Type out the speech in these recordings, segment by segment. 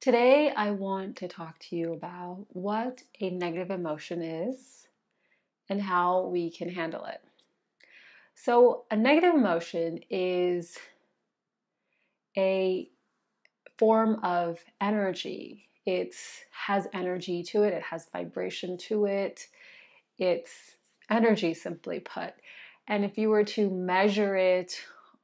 Today, I want to talk to you about what a negative emotion is and how we can handle it. So, a negative emotion is a form of energy. It has energy to it, it has vibration to it, it's energy, simply put. And if you were to measure it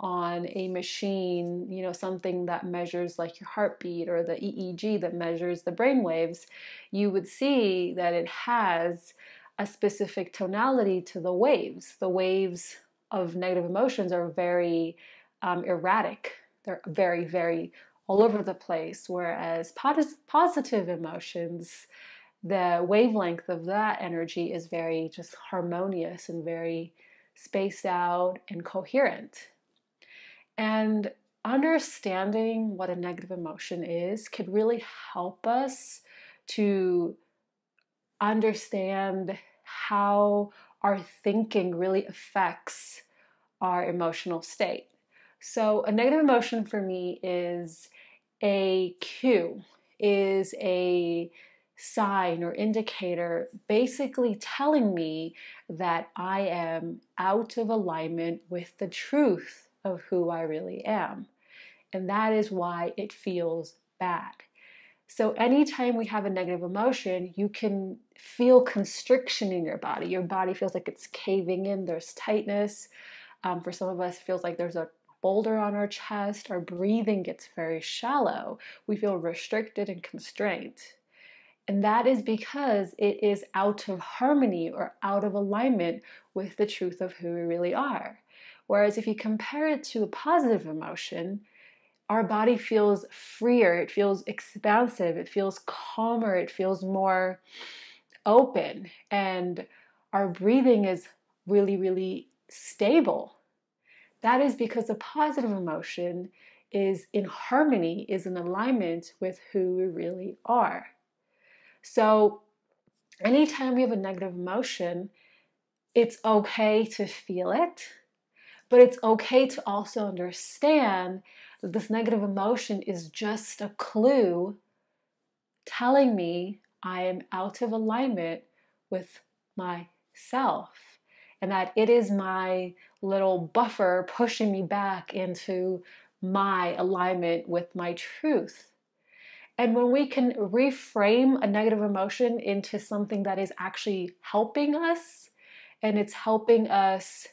on a machine, something that measures like your heartbeat or the EEG that measures the brain waves, you would see that it has a specific tonality to the waves. The waves of negative emotions are very erratic. They're very, very all over the place, whereas positive emotions, the wavelength of that energy is very just harmonious and very spaced out and coherent. And understanding what a negative emotion is could really help us to understand how our thinking really affects our emotional state. So a negative emotion for me is a cue, is a sign or indicator basically telling me that I am out of alignment with the truth of who I really am. And that is why it feels bad. So anytime we have a negative emotion, you can feel constriction in your body. Your body feels like it's caving in, there's tightness. For some of us, it feels like there's a boulder on our chest. Our breathing gets very shallow. We feel restricted and constrained. And that is because it is out of harmony or out of alignment with the truth of who we really are. Whereas if you compare it to a positive emotion, our body feels freer, it feels expansive, it feels calmer, it feels more open, and our breathing is really, really stable. That is because a positive emotion is in harmony, is in alignment with who we really are. So anytime we have a negative emotion, it's okay to feel it, but it's okay to also understand that this negative emotion is just a clue telling me I am out of alignment with myself, and that it is my little buffer pushing me back into my alignment with my truth. And when we can reframe a negative emotion into something that is actually helping us, and it's helping us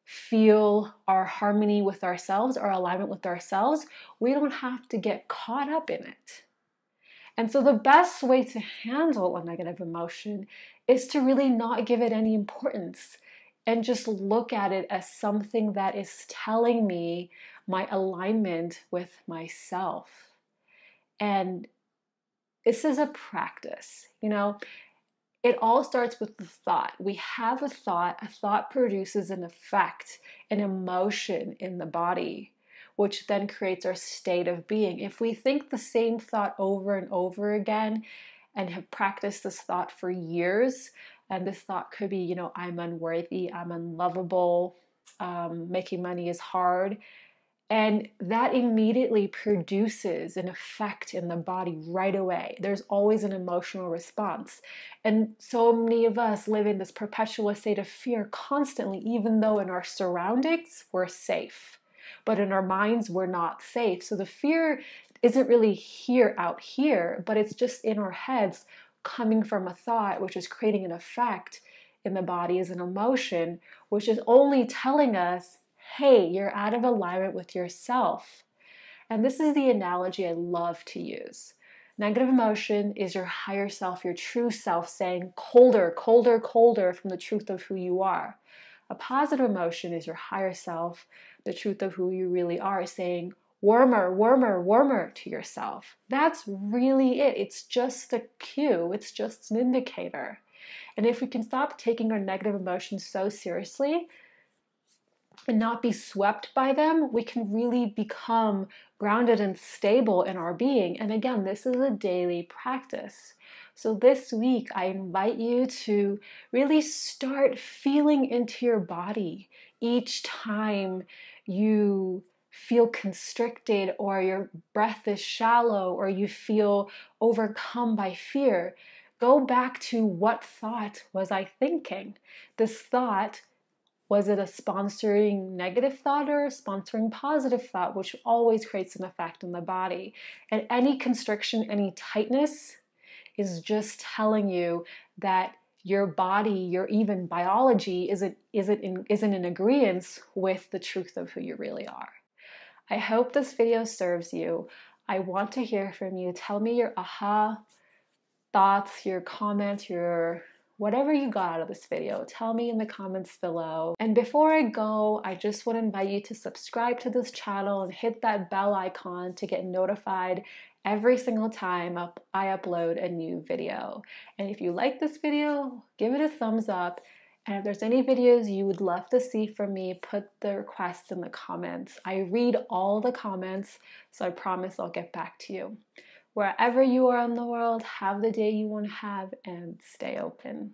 feel our harmony with ourselves, our alignment with ourselves, we don't have to get caught up in it. And so the best way to handle a negative emotion is to really not give it any importance and just look at it as something that is telling me my alignment with myself. And this is a practice, It all starts with the thought. We have a thought produces an effect, an emotion in the body, which then creates our state of being. If we think the same thought over and over again and have practiced this thought for years, and this thought could be, I'm unworthy, I'm unlovable, making money is hard, and that immediately produces an effect in the body right away. There's always an emotional response. And so many of us live in this perpetual state of fear constantly, even though in our surroundings we're safe. But in our minds, we're not safe. So the fear isn't really out here, but it's just in our heads coming from a thought, which is creating an effect in the body as an emotion, which is only telling us, hey, you're out of alignment with yourself. And this is the analogy I love to use. Negative emotion is your higher self, your true self saying colder, colder, colder from the truth of who you are. A positive emotion is your higher self, the truth of who you really are, saying warmer, warmer, warmer to yourself. That's really it. It's just a cue. It's just an indicator. And if we can stop taking our negative emotions so seriously, and not be swept by them, we can really become grounded and stable in our being. And again, this is a daily practice. So this week, I invite you to really start feeling into your body each time you feel constricted, or your breath is shallow, or you feel overcome by fear, go back to, what thought was I thinking? This thought, was it a sponsoring negative thought or a sponsoring positive thought, which always creates an effect in the body? And any constriction, any tightness is just telling you that your body, your even biology isn't in agreement with the truth of who you really are. I hope this video serves you. I want to hear from you. Tell me your aha thoughts, your comments, your whatever you got out of this video. Tell me in the comments below. And before I go, I just want to invite you to subscribe to this channel and hit that bell icon to get notified every single time I upload a new video. And if you like this video, give it a thumbs up. And if there's any videos you would love to see from me, put the request in the comments. I read all the comments, so I promise I'll get back to you. Wherever you are in the world, have the day you want to have and stay open.